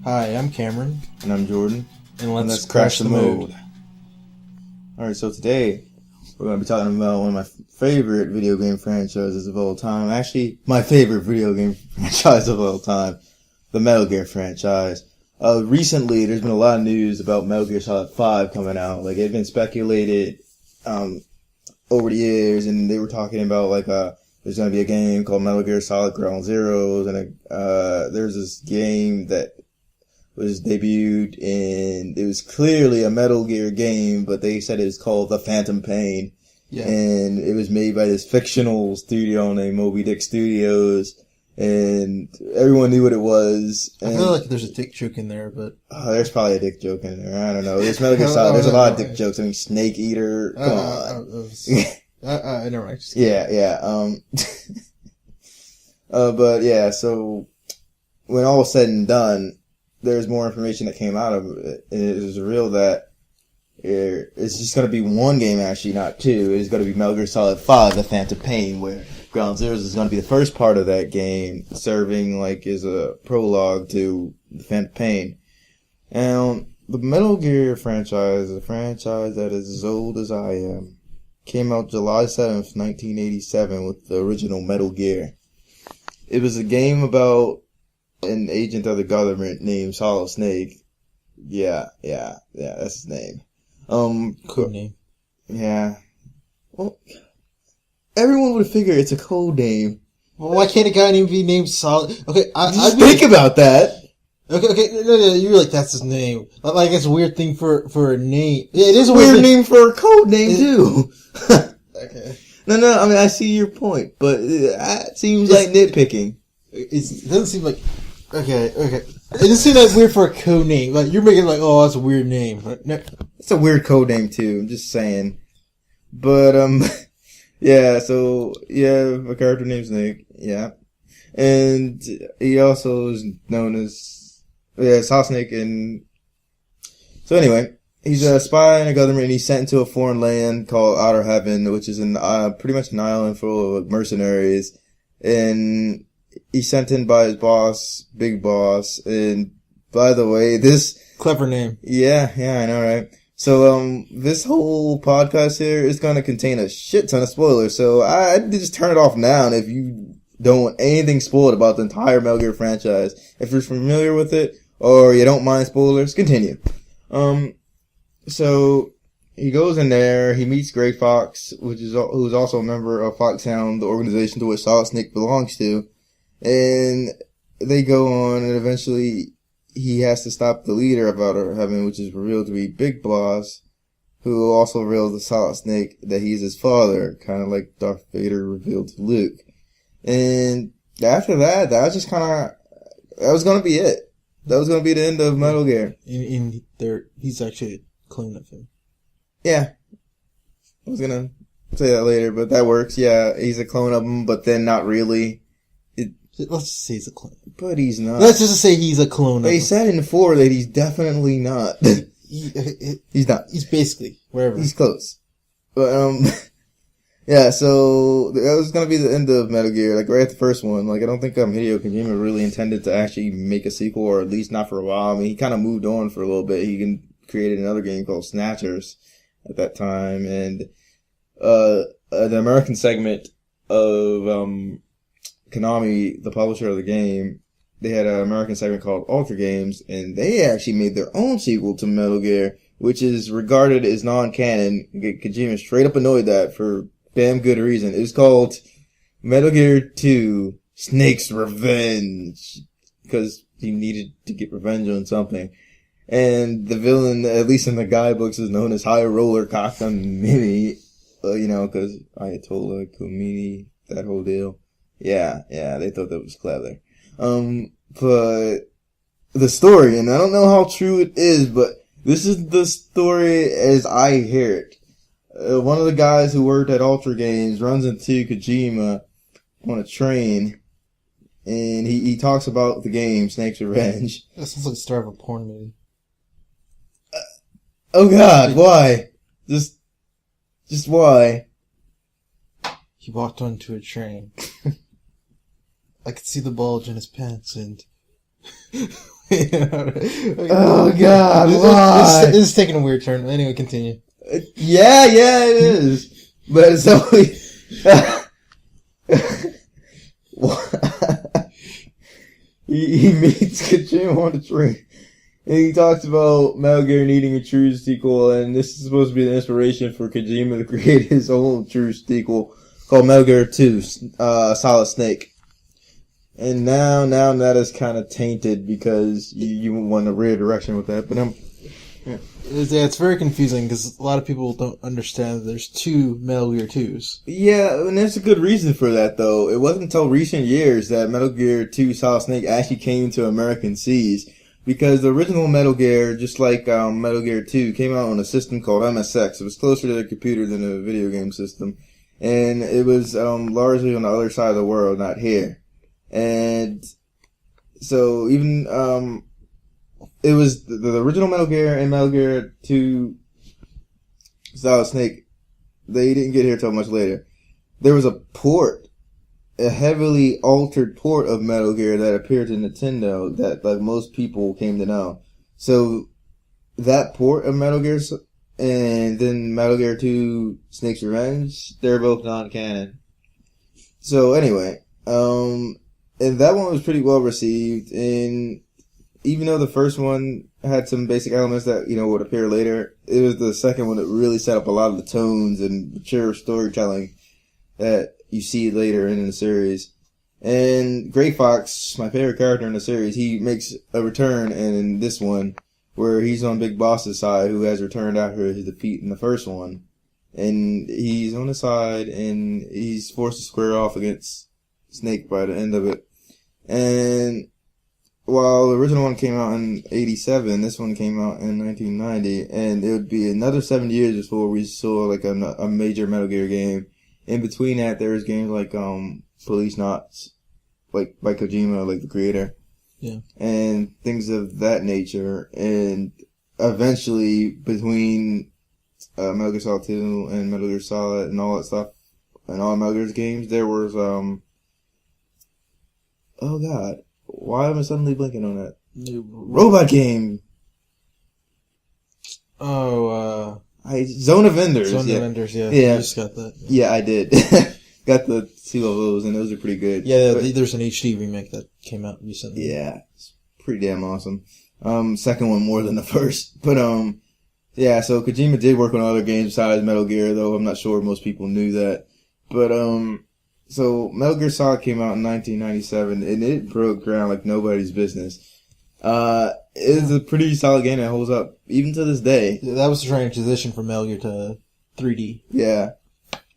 Hi, I'm Cameron. And I'm Jordan. And let's crash the mood. Alright, so today we're going to be talking about one of my favorite video game franchises of all time. Actually, my favorite video game franchise of all time. The Metal Gear franchise. Recently, there's been a lot of news about Metal Gear Solid 5 coming out. Like, it had been speculated over the years, and they were talking about, there's going to be a game called Metal Gear Solid Ground Zeroes, and there's this game that was debuted, and it was clearly a Metal Gear game, but they said it was called The Phantom Pain. Yeah. And it was made by this fictional studio named Moby Dick Studios, and everyone knew what it was. I feel like there's a dick joke in there, but... there's probably a dick joke in there. I don't know. There's Metal Gear Solid. There's a lot of dick jokes. I mean, Snake Eater. Come on. Never mind. Yeah. But yeah, so when all was said and done, there's more information that came out of it, and it was revealed that it's just going to be one game, actually, not two. It's going to be Metal Gear Solid 5, The Phantom Pain, where Ground Zeroes is going to be the first part of that game, serving as a prologue to The Phantom Pain. And the Metal Gear franchise is a franchise that is as old as I am. Came out July 7th, 1987, with the original Metal Gear. It was a game about an agent of the government named Solid Snake. Yeah, that's his name. Code name. Yeah. Well, everyone would figure it's a code name. Well, why can't a guy be named Solid? Okay, I think about that. Okay, no, you're like, that's his name. Like, it's a weird thing for a name. Yeah, it is a weird name for a code name, too. Okay. No, I mean, I see your point, but it seems like nitpicking. It doesn't seem like... Okay. It just seems like weird for a code name. Like, you're making oh, that's a weird name. No. It's a weird code name, too. I'm just saying. But, yeah, so, yeah, a character named Snake, yeah. And he also is known as, Solid Snake, and so anyway, he's a spy in a government, and he's sent into a foreign land called Outer Heaven, which is pretty much an island full of mercenaries, and he's sent in by his boss, Big Boss, and by the way, this... Clever name. Yeah, I know, right? So, this whole podcast here is going to contain a shit ton of spoilers, so I'd just turn it off now, and if you don't want anything spoiled about the entire Metal Gear franchise, if you're familiar with it, or you don't mind spoilers, continue. So, he goes in there, he meets Grey Fox, who's also a member of Foxhound, the organization to which Solid Snake belongs to. And they go on, and eventually he has to stop the leader of Outer Heaven, which is revealed to be Big Boss, who also revealed to Solid Snake that he's his father, kind of like Darth Vader revealed to Luke. And after that was just that was going to be it. That was going to be the end of Metal Gear. He's actually a clone of him. Yeah. I was going to say that later, but that works. Yeah, he's a clone of him, but then not really. Let's just say he's a clone. But he's not. Let's just say he's a clone. They said in 4 that he's definitely not. He's not. He's basically wherever. He's close. But yeah. So that was gonna be the end of Metal Gear. Right at the first one. I don't think Hideo Kojima really intended to actually make a sequel, or at least not for a while. I mean, he kind of moved on for a little bit. He created another game called Snatchers at that time, and the American segment of Konami, the publisher of the game, they had an American segment called Ultra Games, and they actually made their own sequel to Metal Gear, which is regarded as non-canon. Kojima straight up annoyed that for damn good reason. It was called Metal Gear 2 Snake's Revenge, because he needed to get revenge on something. And the villain, at least in the guidebooks, is known as High Roller Kakamini, because Ayatollah Khomeini, that whole deal. Yeah, they thought that was clever. But the story, and I don't know how true it is, but this is the story as I hear it. One of the guys who worked at Ultra Games runs into Kojima on a train, and he talks about the game, Snake's Revenge. That sounds like the start of a porn movie. Oh god, why? Just why? He walked onto a train. I could see the bulge in his pants, and Oh God, why? This is taking a weird turn. Anyway, continue. Yeah, it is. But it's always he meets Kojima on the train, and he talks about Metal Gear needing a true sequel, and this is supposed to be the inspiration for Kojima to create his own true sequel called Metal Gear 2, Solid Snake. And now that is kind of tainted because you went a weird direction with that. But it's very confusing because a lot of people don't understand that there's two Metal Gear 2s. Yeah, and there's a good reason for that, though. It wasn't until recent years that Metal Gear 2 Solid Snake actually came to American seas. Because the original Metal Gear, just like Metal Gear 2, came out on a system called MSX. It was closer to a computer than a video game system. And it was largely on the other side of the world, not here. And so even it was the original Metal Gear and Metal Gear 2 Solid Snake. They didn't get here till much later. There was a heavily altered port of Metal Gear that appeared to Nintendo that like most people came to know. So that port of Metal Gear and then Metal Gear 2 Snake's Revenge, they're both non-canon. So anyway, and that one was pretty well received, and even though the first one had some basic elements that, would appear later, it was the second one that really set up a lot of the tones and mature storytelling that you see later in the series. And Gray Fox, my favorite character in the series, he makes a return in this one, where he's on Big Boss's side, who has returned after his defeat in the first one. And he's on the side, and he's forced to square off against Snake by the end of it. And while the original one came out in 87, this one came out in 1990, and it would be another 7 years before we saw like a major Metal Gear game. In between that, there was games like Police Knots, like by Kojima, like the creator, and things of that nature. And eventually, between Metal Gear Solid 2 and Metal Gear Solid and all that stuff, and all Metal Gear's games, there was oh God, why am I suddenly blinking on that? Robot game. Oh, Zone of Enders. Zone of Enders, yeah. Yeah. You just got that. Yeah, I did. Got the two of those, and those are pretty good. Yeah, there's an HD remake that came out recently. Yeah, it's pretty damn awesome. Second one more than the first. But, yeah, so Kojima did work on other games besides Metal Gear, though I'm not sure most people knew that. But, so Metal Gear Solid came out in 1997, and it broke ground like nobody's business. It's a pretty solid game that holds up even to this day. That was the transition from Metal Gear to 3D. Yeah,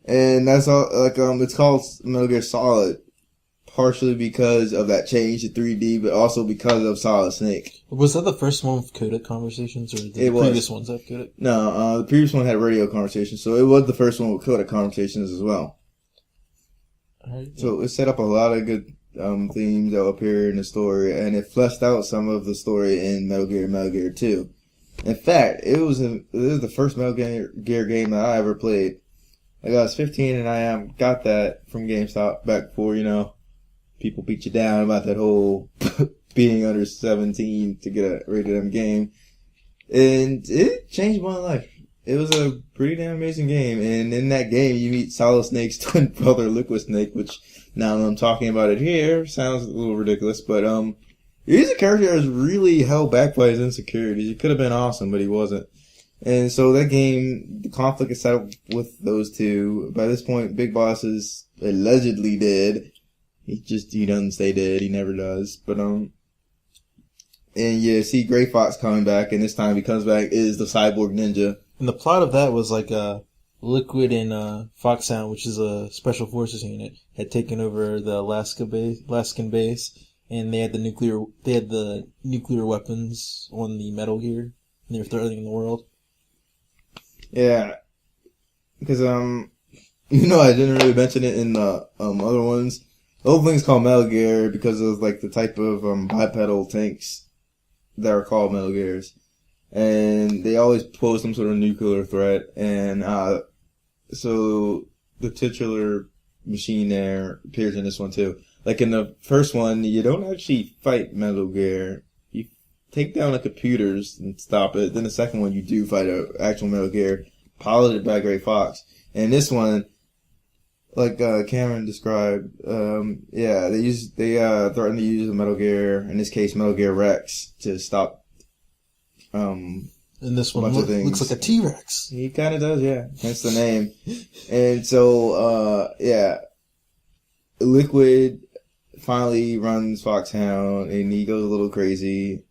and that's all. Like, it's called Metal Gear Solid partially because of that change to 3D, but also because of Solid Snake. Was that the first one with codec conversations, or the previous ones have codec? No, the previous one had radio conversations, so it was the first one with codec conversations as well. So it set up a lot of good themes that will appear in the story, and it fleshed out some of the story in Metal Gear 2. In fact, it was the first Metal Gear game that I ever played. Like, I was 15 and I got that from GameStop back before, people beat you down about that whole being under 17 to get a rated M game. And it changed my life. It was a pretty damn amazing game, and in that game you meet Solid Snake's twin brother, Liquid Snake, which, now that I'm talking about it here, sounds a little ridiculous, but he's a character that was really held back by his insecurities. He could have been awesome, but he wasn't. And so that game, the conflict is set up with those two. By this point, Big Boss is allegedly dead. He doesn't stay dead, he never does. But, and yeah, see Gray Fox coming back, and this time he comes back is the Cyborg Ninja. And the plot of that was like Liquid and Foxhound, which is a special forces unit, had taken over the Alaskan base, and they had the nuclear weapons on the Metal Gear, and they were threatening the world. Yeah, because I didn't really mention it in the other ones. The whole thing's called Metal Gear because of like the type of bipedal tanks that are called Metal Gears. And they always pose some sort of nuclear threat, and so the titular machine there appears in this one too. Like in the first one, you don't actually fight Metal Gear. take down the computers and stop it. Then the second one, you do fight an actual Metal Gear piloted by Gray Fox. And this one, like Cameron described, they threatened to use the Metal Gear, in this case Metal Gear Rex, to stop. And this one looks like a T-Rex. He kind of does, yeah. Hence the name. And so, Liquid finally runs Foxhound, and he goes a little crazy,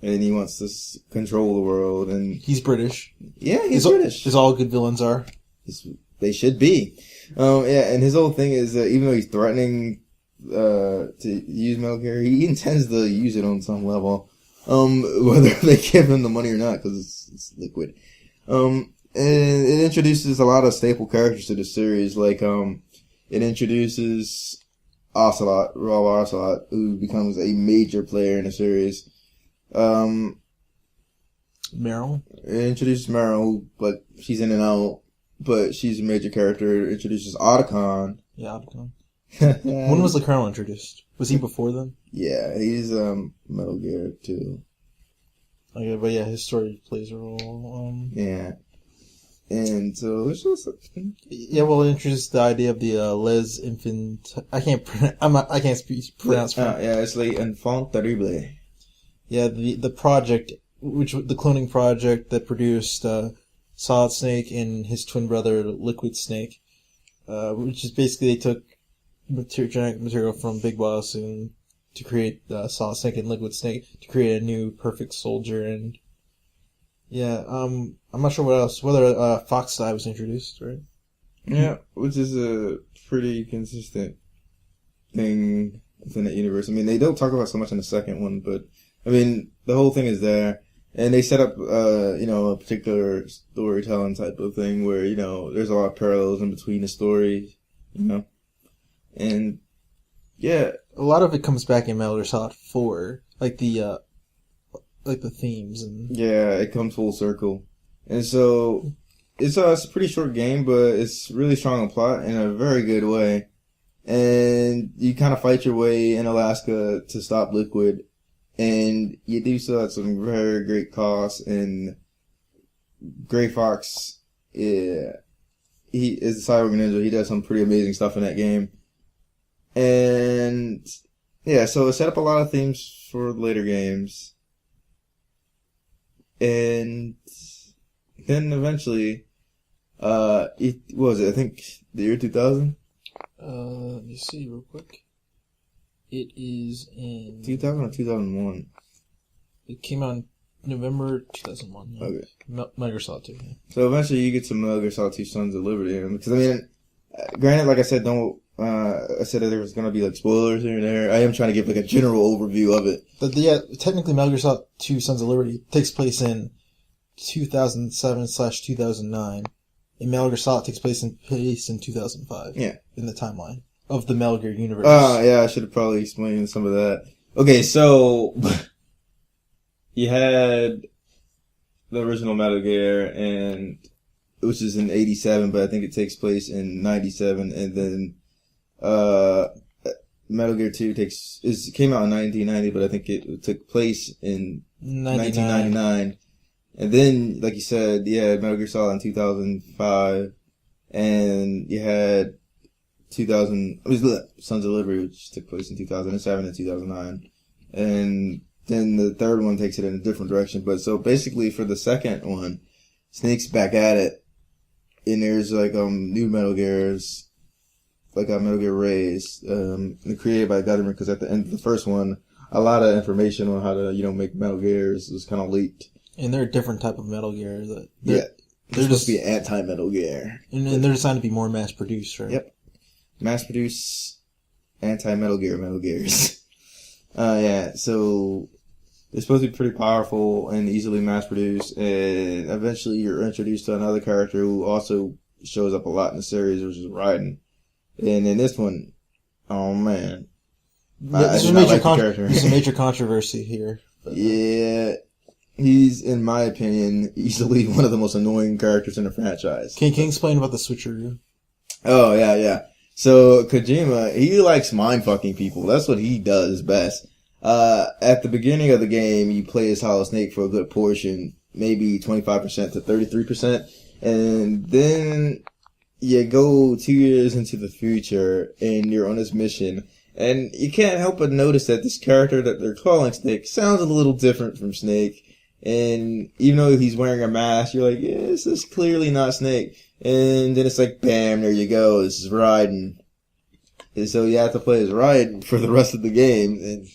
and he wants to control the world. And he's British. Yeah, he's British. As all good villains are. They should be. And his whole thing is that even though he's threatening to use Metal Gear, he intends to use it on some level. Whether they give him the money or not, because it's Liquid. And it introduces a lot of staple characters to the series, like, it introduces Ocelot, Rob Ocelot, who becomes a major player in the series. Meryl? It introduces Meryl, but she's in and out, but she's a major character. It introduces Otacon. Yeah, Otacon. When was the Colonel introduced? Was he before then? Yeah, he's Metal Gear too. Okay, but yeah, his story plays a role. Yeah, and so it's just it introduced the idea of the les infant. I can't pronounce. It's like enfant terrible. Yeah, the project, which the cloning project that produced Solid Snake and his twin brother Liquid Snake, which is basically they took genetic material from Big Boss and to create Solid Snake and Liquid Snake to create a new perfect soldier. And yeah, I'm not sure what else, whether Fox Die was introduced, right? Yeah, which is a pretty consistent thing within that universe. I mean, they don't talk about so much in the second one, but I mean, the whole thing is there. And they set up, a particular storytelling type of thing where, there's a lot of parallels in between the stories, And, yeah. A lot of it comes back in Metal Gear Solid 4, like the themes and... Yeah, it comes full circle. And so, it's a pretty short game, but it's really strong in plot in a very good way. And you kind of fight your way in Alaska to stop Liquid. And you do so at some very great cost. And Gray Fox, he is a cyborg ninja. He does some pretty amazing stuff in that game. And yeah, so it set up a lot of themes for later games. And then eventually, I think the year 2000? Let me see real quick. It is in 2000 or 2001. It came out in November 2001. Yeah. Okay. Metal Gear Solid 2. Yeah. So eventually you get some Metal Gear Solid 2 Sons of Liberty. Because I mean, granted, like I said, I said that there was going to be like spoilers here and there. I am trying to give like a general overview of it. But yeah, technically Metal Gear Solid 2 Sons of Liberty takes place in 2007/2009. And Metal Gear Solid takes place in 2005. Yeah. In the timeline of the Metal Gear universe. Yeah, I should have probably explained some of that. Okay, so you had the original Metal Gear, and which is in 87, but I think it takes place in 97, and then Metal Gear 2 came out in 1990, but I think it took place in 1999. And then, like you said, you had Metal Gear Solid in 2005, and you had Sons of Liberty, which took place in 2007 and 2009. And then the third one takes it in a different direction. But so basically for the second one, Snake's back at it. And there's like, new Metal Gears, like Metal Gear Rays, created by the government, because at the end of the first one, a lot of information on how to, make Metal Gears was kind of leaked. And they're a different type of Metal Gear. They're supposed to be anti-Metal Gear. And they're designed to be more mass-produced, right? Yep. Mass-produce anti-Metal Gears. Yeah, so they're supposed to be pretty powerful and easily mass-produced, and eventually you're introduced to another character who also shows up a lot in the series, which is Raiden. And in this one, oh man. There's a major controversy here. Yeah. He's, in my opinion, easily one of the most annoying characters in the franchise. Can you explain about the switcheroo? Oh, yeah. So, Kojima, he likes mind-fucking people. That's what he does best. At the beginning of the game, you play as Solid Snake for a good portion, maybe 25% to 33%, and then you go 2 years into the future, and you're on this mission, and you can't help but notice that this character that they're calling Snake sounds a little different from Snake. And even though he's wearing a mask, you're like, yeah, this is clearly not Snake. And then it's like, bam, there you go, this is Raiden. And so you have to play as Raiden for the rest of the game, and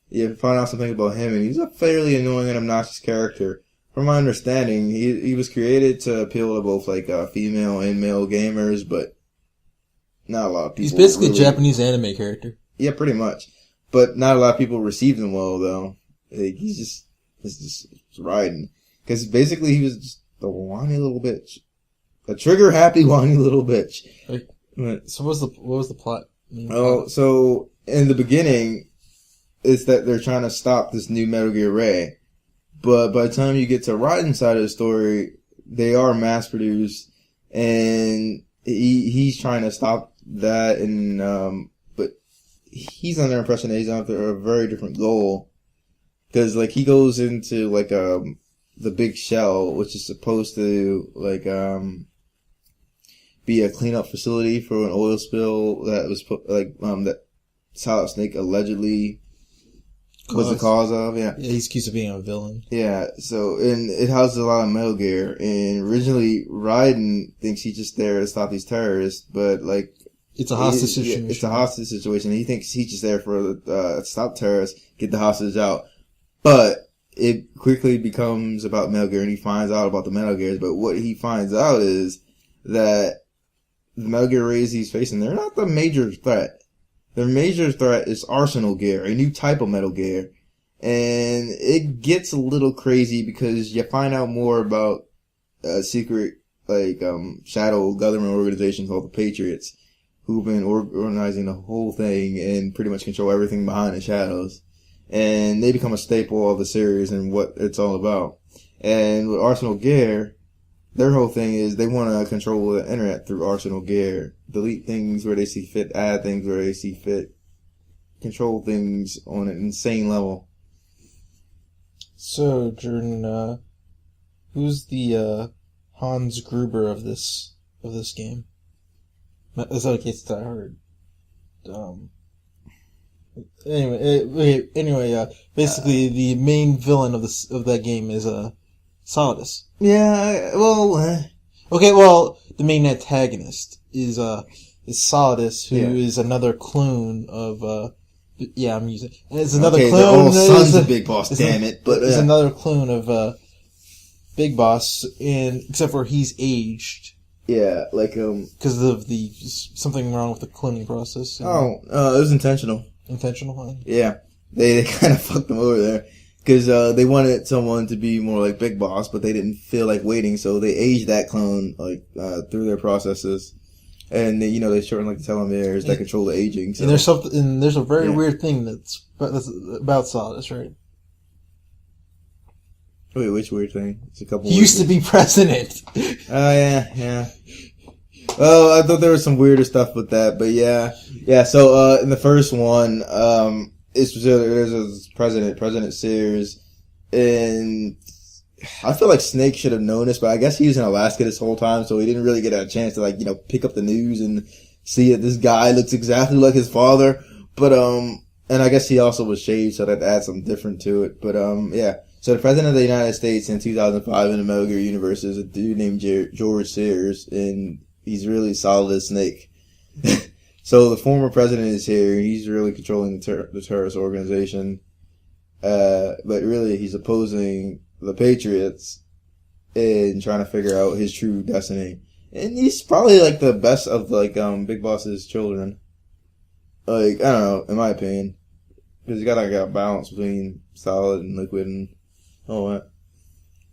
you find out something about him, and he's a fairly annoying and obnoxious character. From my understanding, he was created to appeal to both like female and male gamers, but not a lot of people. He's basically really, a Japanese anime character. Yeah, pretty much. But not a lot of people received him well, though. Like, it's just Raiden. Because basically he was just a whiny little bitch. A trigger-happy whiny little bitch. So what was the plot? So in the beginning, it's that they're trying to stop this new Metal Gear Ray. But by the time you get to Raiden's side of the story, they are mass-produced, and he's trying to stop that, and but he's under the impression that he's after a very different goal. Because, like, he goes into, like, the big shell, which is supposed to, like, be a cleanup facility for an oil spill that was, that Solid Snake allegedly was the cause of, yeah. Yeah, he's accused of being a villain. Yeah, so, and it houses a lot of Metal Gear, and originally, Raiden thinks he's just there to stop these terrorists, but, like, it's a hostage situation. It's a hostage situation. He thinks he's just there for, stop terrorists, get the hostage out. But it quickly becomes about Metal Gear, and he finds out about the Metal Gears. But what he finds out is that the Metal Gear Rays he's facing, they're not the major threat. The major threat is Arsenal Gear, a new type of Metal Gear. And it gets a little crazy because you find out more about a secret, shadow government organization called the Patriots, who've been organizing the whole thing and pretty much control everything behind the shadows. And they become a staple of the series and what it's all about. And with Arsenal Gear, their whole thing is they want to control the internet through Arsenal Gear. Delete things where they see fit, add things where they see fit, control things on an insane level. So, Jordan, who's the Hans Gruber of this game? That's not a case that I heard. Anyway, basically the main villain of that game is Solidus. Yeah, well, okay, well, the main antagonist is Solidus, who is another clone of I'm using. It's another clone. They're all sons of Big Boss, damn it! But it's another clone of Big Boss, and except for he's aged. Yeah, because of something wrong with the cloning process. It was intentional. Intentional, huh? Yeah, they kind of fucked them over there because they wanted someone to be more like Big Boss, but they didn't feel like waiting, so they aged that clone through their processes, and they shortened the telomeres that control the aging. So. And there's a very weird thing that's about Solidus, right? Wait, which weird thing? It's a couple. He used to be president. Oh yeah. Well, I thought there was some weirder stuff with that, but yeah. So in the first one, there's a President Sears, and I feel like Snake should have known this, but I guess he was in Alaska this whole time, so he didn't really get a chance to pick up the news and see that this guy looks exactly like his father. But and I guess he also was shaved, so that adds something different to it. But yeah. So the President of the United States in 2005 in the Metal Gear universe is a dude named George Sears, and he's really solid as Snake. So the former president is here. He's really controlling the terrorist organization. But really he's opposing the Patriots and trying to figure out his true destiny. And he's probably the best of Big Boss's children. I don't know, in my opinion. Because you got a balance between Solid and Liquid and all that.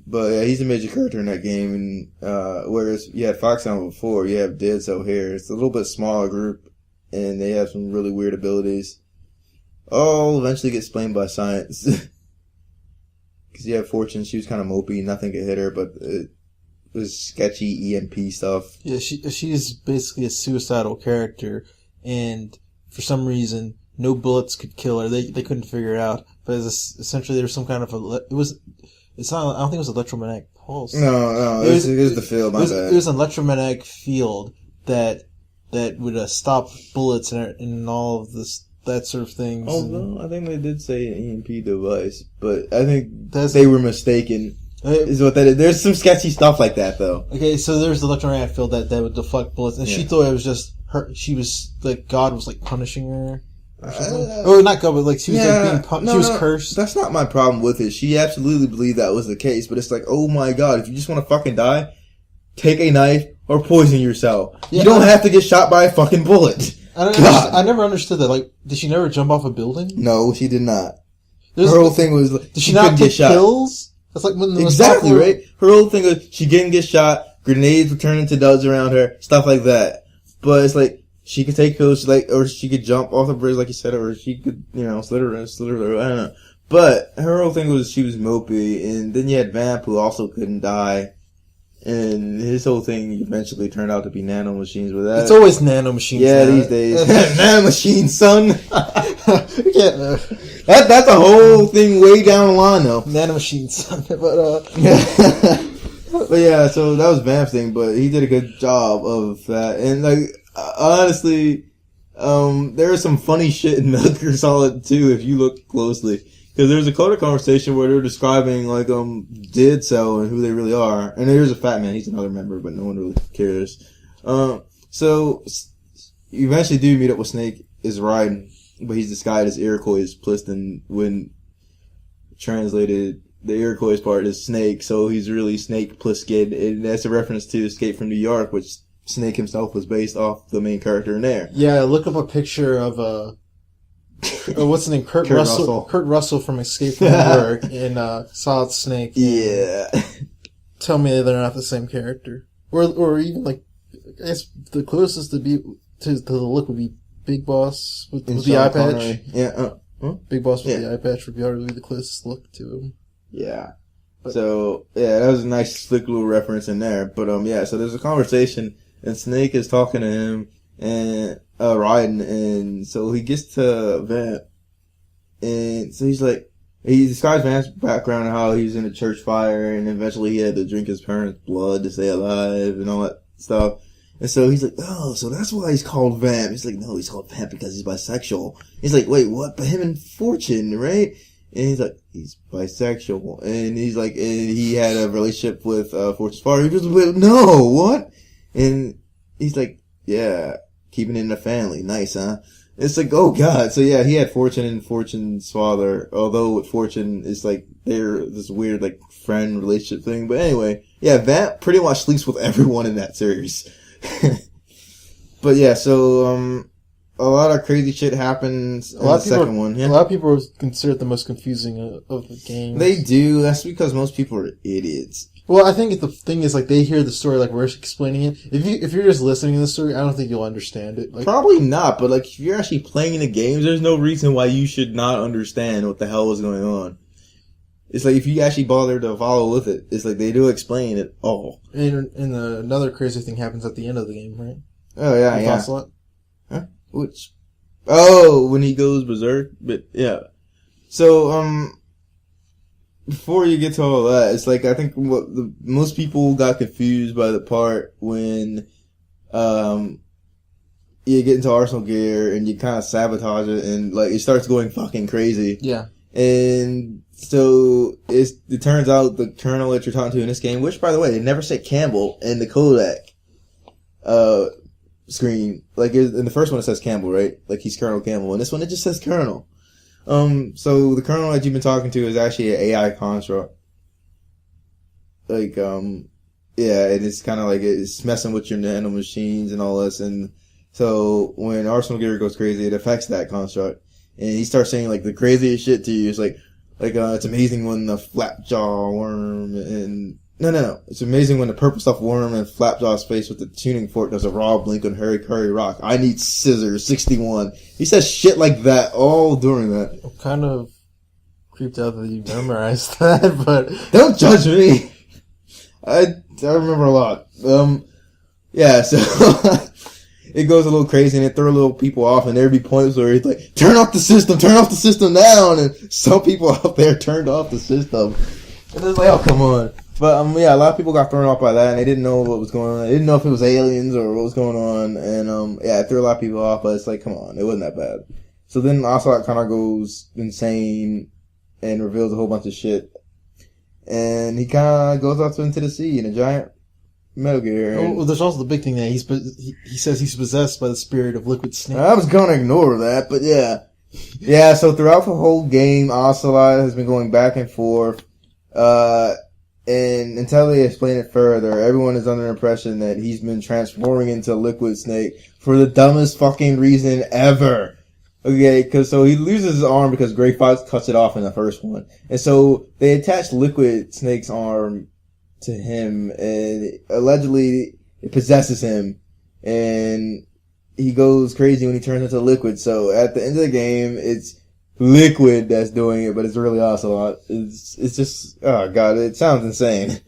But yeah, he's a major character in that game, and whereas you had Foxhound before, you have Dead Cell here. It's a little bit smaller group, and they have some really weird abilities. All eventually get explained by science. Because you have Fortune, she was kind of mopey, nothing could hit her, but it was sketchy EMP stuff. Yeah, she is basically a suicidal character, and for some reason, no bullets could kill her. They couldn't figure it out. But essentially there's some kind of it's not, I don't think it was electromagnetic pulse. No, it was the field, my bad. It was an electromagnetic field that would stop bullets and all of this, that sort of things. Although, I think they did say an EMP device, but I think they were mistaken. Is what that is. There's some sketchy stuff like that, though. Okay, so there's the electromagnetic field that would deflect bullets, and she thought it was just her. She was like God was like punishing her. Or not God, but like she was like being she was cursed. That's not my problem with it. She absolutely believed that was the case, but it's like, oh my God, if you just want to fucking die, take a knife or poison yourself. Yeah, you don't have to get shot by a fucking bullet. I never understood that. Like, did she never jump off a building? No, she did not. Her whole thing was did she not take pills? That's like when exactly right. Her whole thing was she didn't get shot. Grenades were turning into duds around her, stuff like that. But it's like she could take pills, like, or she could jump off the bridge, like you said, or she could, slit her. I don't know. But her whole thing was she was mopey, and then you had Vamp, who also couldn't die, and his whole thing eventually turned out to be nanomachines. With that, it's always nanomachines. Yeah, these days, nanomachines, son. Yeah. That's a whole thing way down the line, though. Nanomachines, but yeah, so that was Vamp's thing, but he did a good job of that. And like, honestly, there is some funny shit in Metal Gear Solid 2 if you look closely. Cause there's a Coda conversation where they're describing like, Dead Cell and who they really are. And there's a Fat Man, he's another member, but no one really cares. So, you eventually do meet up with Snake as Raiden, but he's disguised as Iroquois Pliston when translated. The Iroquois part is Snake, so he's really Snake Plissken, and that's a reference to Escape from New York, which Snake himself was based off the main character in there. Yeah, look up a picture of what's his name? Kurt Russell. Kurt Russell from Escape from New York in Solid Snake. Yeah. Tell me they're not the same character, or even like, I guess the closest to the look would be Big Boss with the eye patch. Connery. Yeah. Big Boss with the eye patch would be the closest look to him. Yeah. So, yeah, that was a nice slick little reference in there. But, yeah, so there's a conversation, and Snake is talking to him, and, Raiden, and so he gets to Vamp, and so he's like, he describes Vamp's background and how he was in a church fire, and eventually he had to drink his parents' blood to stay alive, and all that stuff. And so he's like, oh, so that's why he's called Vamp. He's like, no, he's called Vamp because he's bisexual. He's like, wait, what? But him and Fortune, right? And he's like, he's bisexual. And he's like, and he had a relationship with, Fortune's father. He goes, wait, no, what? And he's like, yeah, keeping it in the family. Nice, huh? It's like, oh God. So yeah, he had Fortune and Fortune's father, although with Fortune, it's like, they're this weird, like, friend relationship thing. But anyway, yeah, Vamp pretty much sleeps with everyone in that series. But yeah, so, a lot of crazy shit happens in the second one. Yeah. A lot of people consider it the most confusing of the games. They do. That's because most people are idiots. Well, I think the thing is, like, they hear the story like we're explaining it. If you're just listening to the story, I don't think you'll understand it. Like, probably not, but like, if you're actually playing the games, there's no reason why you should not understand what the hell is going on. It's like, if you actually bother to follow with it, it's like they do explain it all. And another crazy thing happens at the end of the game, right? Oh, yeah, With yeah. Ocelot. Huh? Which? Oh, when he goes berserk? But, yeah. So, before you get to all that, it's like, I think most people got confused by the part when, you get into Arsenal gear and you kind of sabotage it and, like, it starts going fucking crazy. Yeah. And so, it turns out the colonel that you're talking to in this game, which, by the way, they never say Campbell in the codec, screen. Like, in the first one it says Campbell, right? Like, he's Colonel Campbell. In this one it just says Colonel. So the Colonel that you've been talking to is actually an AI construct. Like, yeah, and it's kind of like, it's messing with your nanomachines and all this, and so when Arsenal Gear goes crazy, it affects that construct. And he starts saying, like, the craziest shit to you. It's like, it's amazing when the Flapjaw worm and, no. It's amazing when the purple stuff worm and Flapjaw's face with the tuning fork does a raw blink on Harry Curry Rock. I need scissors, 61. He says shit like that all during that. I'm kind of creeped out that you memorized that, but... Don't judge me! I remember a lot. Yeah, so... it goes a little crazy and it throw little people off, and there'd be points where he's like, turn off the system now, and some people out there turned off the system. And it's like, oh, come on. But, yeah, a lot of people got thrown off by that, and they didn't know what was going on. They didn't know if it was aliens or what was going on, and, yeah, it threw a lot of people off, but it's like, come on, it wasn't that bad. So then Ocelot kind of goes insane and reveals a whole bunch of shit. And he kind of goes off into the sea in a giant Metal Gear. Well, there's also the big thing that he says he's possessed by the spirit of Liquid Snake. I was gonna ignore that, but yeah. Yeah, so throughout the whole game, Ocelot has been going back and forth. And until they explain it further, everyone is under the impression that he's been transforming into Liquid Snake for the dumbest fucking reason ever. Okay, so he loses his arm because Gray Fox cuts it off in the first one. And so they attach Liquid Snake's arm to him, and allegedly it possesses him, and he goes crazy when he turns into Liquid. So at the end of the game, it's Liquid that's doing it, but it's really Ocelot. It's just, oh god, it sounds insane.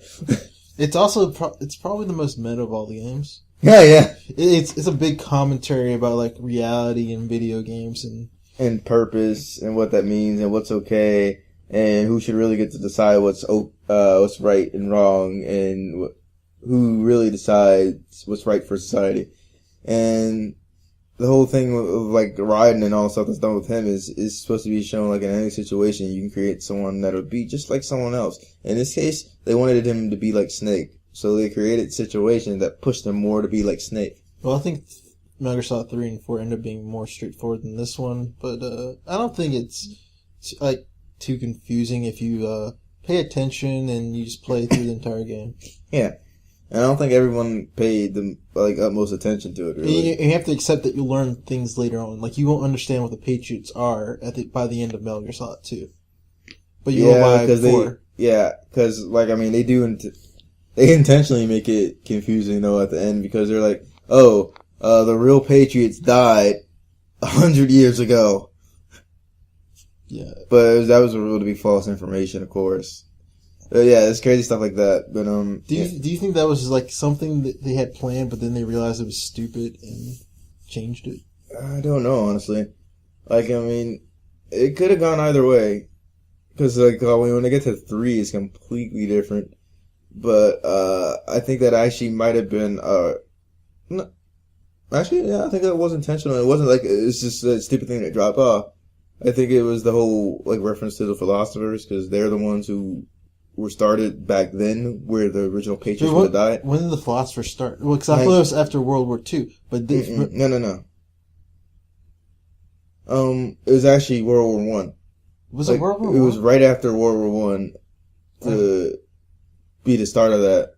It's also, it's probably the most meta of all the games. Yeah. It's a big commentary about like reality and video games and purpose and what that means and what's okay and who should really get to decide what's right and wrong and who really decides what's right for society. And the whole thing of like Raiden and all the stuff that's done with him is supposed to be shown like in any situation you can create someone that'll be just like someone else. In this case, they wanted him to be like Snake. So they created situations that pushed him more to be like Snake. Well, I think Metal Gear Solid 3 and 4 end up being more straightforward than this one, but I don't think it's like too confusing if you pay attention and you just play through the entire game. Yeah. And I don't think everyone paid the utmost attention to it, really. You have to accept that you'll learn things later on. Like, you won't understand what the Patriots are by the end of Metal Gear Solid 2. But you will by 4. Because, like, I mean, they intentionally make it confusing, though, at the end, because they're like, the real Patriots died 100 years ago. Yeah. But that was revealed to be false information, of course. Yeah, it's crazy stuff like that. But do you think that was like something that they had planned, but then they realized it was stupid and changed it? I don't know, honestly. Like, I mean, it could have gone either way, because like when they get to 3, it's completely different. But I think that actually might have been no, actually, yeah, I think that was intentional. It wasn't like it's just a stupid thing that dropped off. I think it was the whole like reference to the philosophers, because they're the ones who were started back then, where the original Patriots would have died. When did the philosophers start? Well, because I thought it was after World War II, but no. It was actually World War One. Was it World War One? It was right after World War One to be the start of that.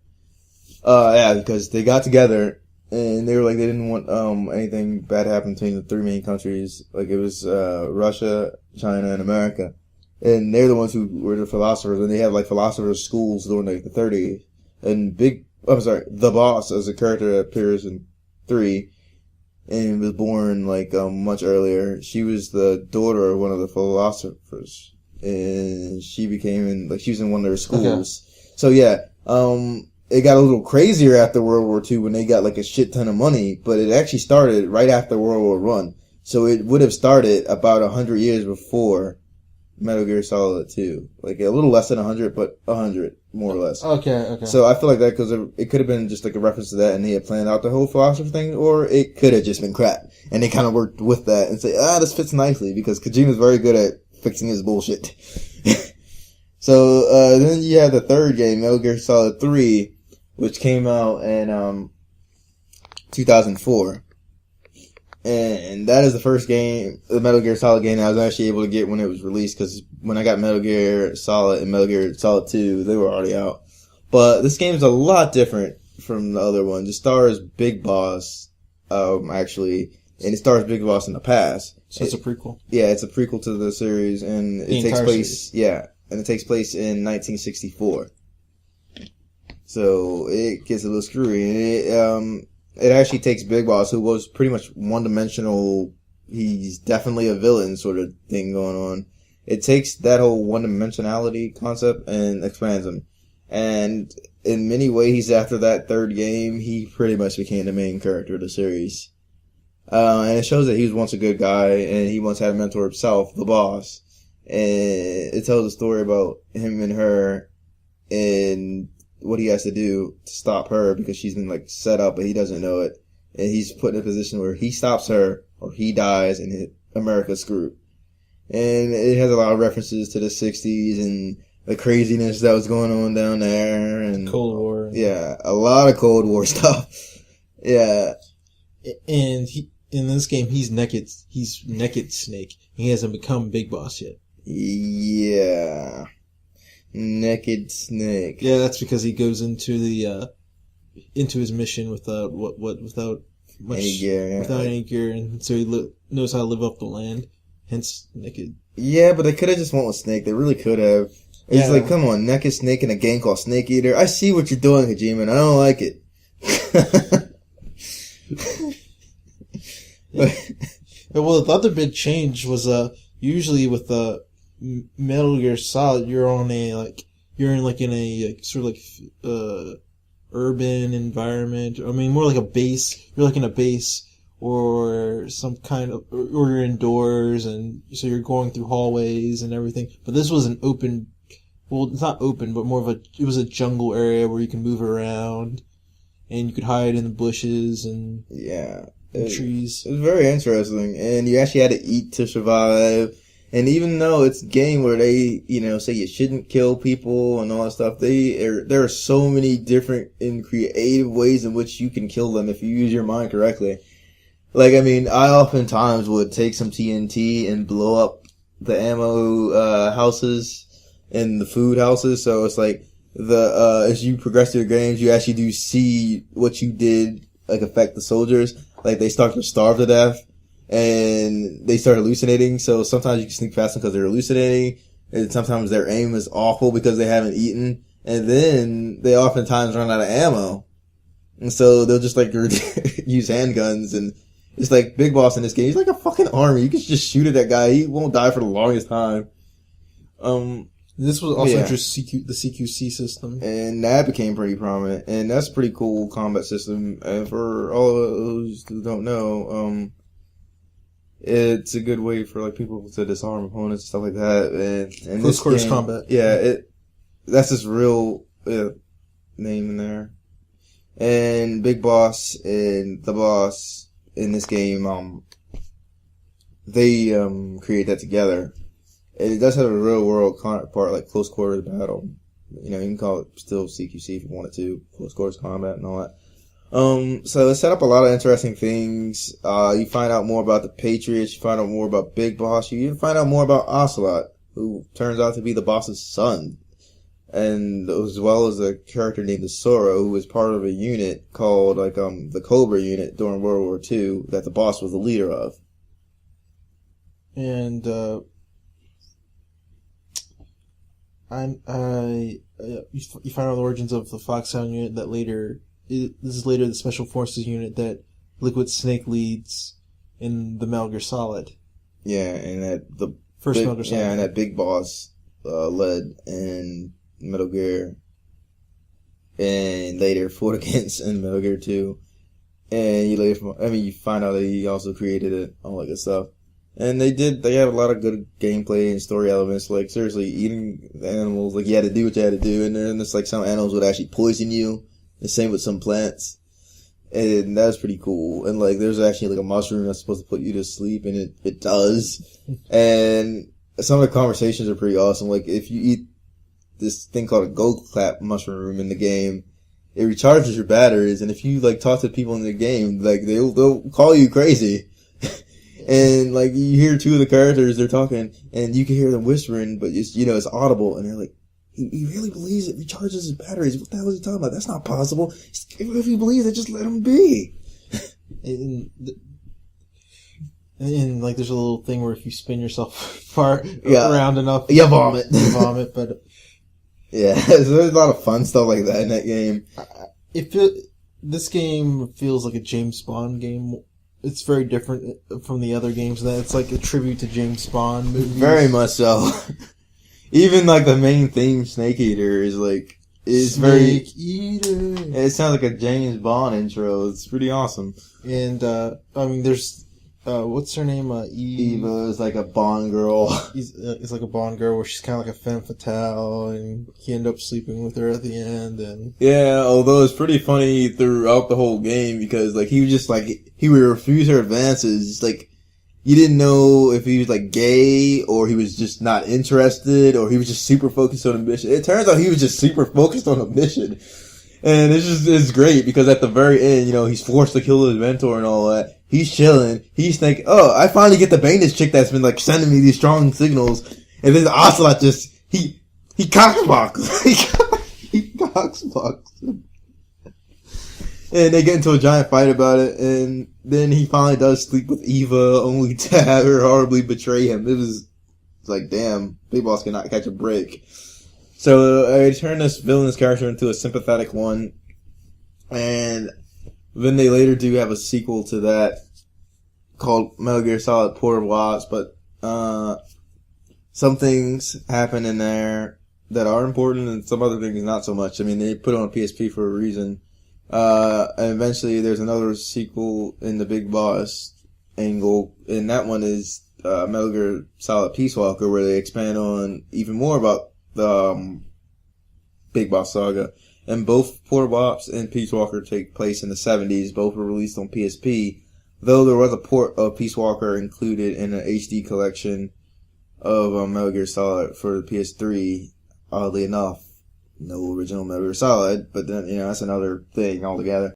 Yeah, because they got together and they were like they didn't want anything bad to happen between the 3 main countries. Like it was Russia, China, and America. And they're the ones who were the philosophers, and they had like philosophers schools during like the 30s. And the boss as a character that appears in 3 and was born like much earlier. She was the daughter of one of the philosophers, and she was in one of their schools. Okay. So yeah, it got a little crazier after World War II when they got like a shit ton of money, but it actually started right after World War One. So it would have started about 100 years before Metal Gear Solid 2. Like a little less than 100, but 100, more or less. Okay. So I feel like that because it could have been just like a reference to that and they had planned out the whole philosopher thing, or it could have just been crap. And they kind of worked with that and say, this fits nicely, because Kojima's very good at fixing his bullshit. So, then you have the third game, Metal Gear Solid 3, which came out in, 2004. And that is the first game, the Metal Gear Solid game that I was actually able to get when it was released, because when I got Metal Gear Solid and Metal Gear Solid 2, they were already out. But this game is a lot different from the other ones. It stars Big Boss, actually, and it stars Big Boss in the past. So it's a prequel? Yeah, it's a prequel to the series, and it takes place, and it takes place in 1964. So it gets a little screwy, and it actually takes Big Boss, who was pretty much one-dimensional, he's definitely a villain sort of thing going on. It takes that whole one-dimensionality concept and expands him. And in many ways, after that third game, he pretty much became the main character of the series. And it shows that he was once a good guy, and he once had a mentor himself, the boss. And it tells a story about him and her, and what he has to do to stop her because she's been like set up, but he doesn't know it. And he's put in a position where he stops her or he dies, and America's screwed. And it has a lot of references to the 60s and the craziness that was going on down there, and Cold War. Yeah, a lot of Cold War stuff. Yeah. And in this game, he's naked. He's naked Snake. He hasn't become Big Boss yet. Yeah. Naked Snake. Yeah, that's because he goes into into his mission without without much any gear, yeah. without any gear, and so he knows how to live off the land. Hence, naked. Yeah, but they could have just went with Snake. They really could have. It's like, come on, Naked Snake in a game called Snake Eater. I see what you're doing, Kojima, and I don't like it. Well, the other big change was usually with Metal Gear Solid, you're in a sort of urban environment. I mean, more like a base. You're like in a base or some kind of, or you're indoors, and so you're going through hallways and everything. But this was an open. Well, it's not open, but it was a jungle area where you can move around, and you could hide in the bushes and trees. It was very interesting, and you actually had to eat to survive. And even though it's a game where they, say you shouldn't kill people and all that stuff, there are so many different and creative ways in which you can kill them if you use your mind correctly. Like, I mean, I oftentimes would take some TNT and blow up the ammo houses and the food houses. So it's like as you progress through the games, you actually do see what you did like affect the soldiers. Like, they start to starve to death and they start hallucinating. So sometimes you can sneak past them because they're hallucinating, and sometimes their aim is awful because they haven't eaten, and then they oftentimes run out of ammo, and so they'll just like use handguns. And it's like Big Boss in this game, he's like a fucking army. You can just shoot at that guy, he won't die for the longest time. This was also introduced the CQC system, and that became pretty prominent, and that's a pretty cool combat system. And for all of those who don't know, it's a good way for like people to disarm opponents and stuff like that. And close quarters combat. Yeah, that's his real name in there. And Big Boss and the boss in this game, they create that together. And it does have a real world part, like close quarters battle. You can call it still CQC if you wanted to, close quarters combat and all that. So it set up a lot of interesting things. You find out more about the Patriots, you find out more about Big Boss, you even find out more about Ocelot, who turns out to be the boss's son. And as well as a character named the Sora, who was part of a unit called, the Cobra unit during World War II that the boss was the leader of. And, you find out the origins of the Foxhound unit that this is later the Special Forces unit that Liquid Snake leads in the Metal Gear Solid. Yeah, and that Metal Gear Solid. Yeah, and that Big Boss led in Metal Gear, and later fought against in Metal Gear 2. And you find out that he also created it, all that good stuff. And they have a lot of good gameplay and story elements, like seriously eating the animals, like you had to do what you had to do, and then there's like some animals would actually poison you, the same with some plants, and that was pretty cool. And like there's actually like a mushroom that's supposed to put you to sleep, and it does. And some of the conversations are pretty awesome. Like if you eat this thing called a gold clap mushroom in the game, it recharges your batteries, and if you like talk to people in the game, like they'll call you crazy. And like you hear two of the characters, they're talking, and you can hear them whispering, but it's audible, and they're like, he really believes it recharges his batteries. What the hell is he talking about? That's not possible. If he believes it, just let him be. And like there's a little thing where if you spin yourself around enough, you vomit. But yeah, so there's a lot of fun stuff like that in that game. This game feels like a James Bond game. It's very different from the other games. That it's like a tribute to James Bond movies. Very much so. Even like the main theme, Snake Eater, is Snake Eater. And It sounds like a James Bond intro. It's pretty awesome. And I mean, there's what's her name? Eva is like a Bond girl. It's like a Bond girl where she's kind of like a femme fatale, and he ended up sleeping with her at the end. And Yeah, although it's pretty funny throughout the whole game because like he was just like he would refuse her advances. It's like you didn't know if he was like gay or he was just not interested or he was just super focused on a mission. It turns out he was just super focused on a mission. And it's great because at the very end, you know, he's forced to kill his mentor and all that. He's chilling. He's thinking, oh, I finally get to bang this chick that's been like sending me these strong signals. And then the Ocelot just, he cocksblocks. he cocksblocks. And they get into a giant fight about it. And then he finally does sleep with Eva only to have her horribly betray him. It was like, damn, Big Boss cannot catch a break. So I turned this villainous character into a sympathetic one, and then they later do have a sequel to that called Metal Gear Solid Port of Lost, but some things happen in there that are important and some other things not so much. I mean, they put it on PSP for a reason. And eventually there's another sequel in the Big Boss angle, and that one is Metal Gear Solid Peace Walker, where they expand on even more about the Big Boss saga. And both Port of Ops and Peace Walker take place in the 70s. Both were released on PSP, though there was a port of Peace Walker included in an HD collection of Metal Gear Solid for the PS3. Oddly enough, no original Metal Gear Solid, but then, you know, that's another thing altogether.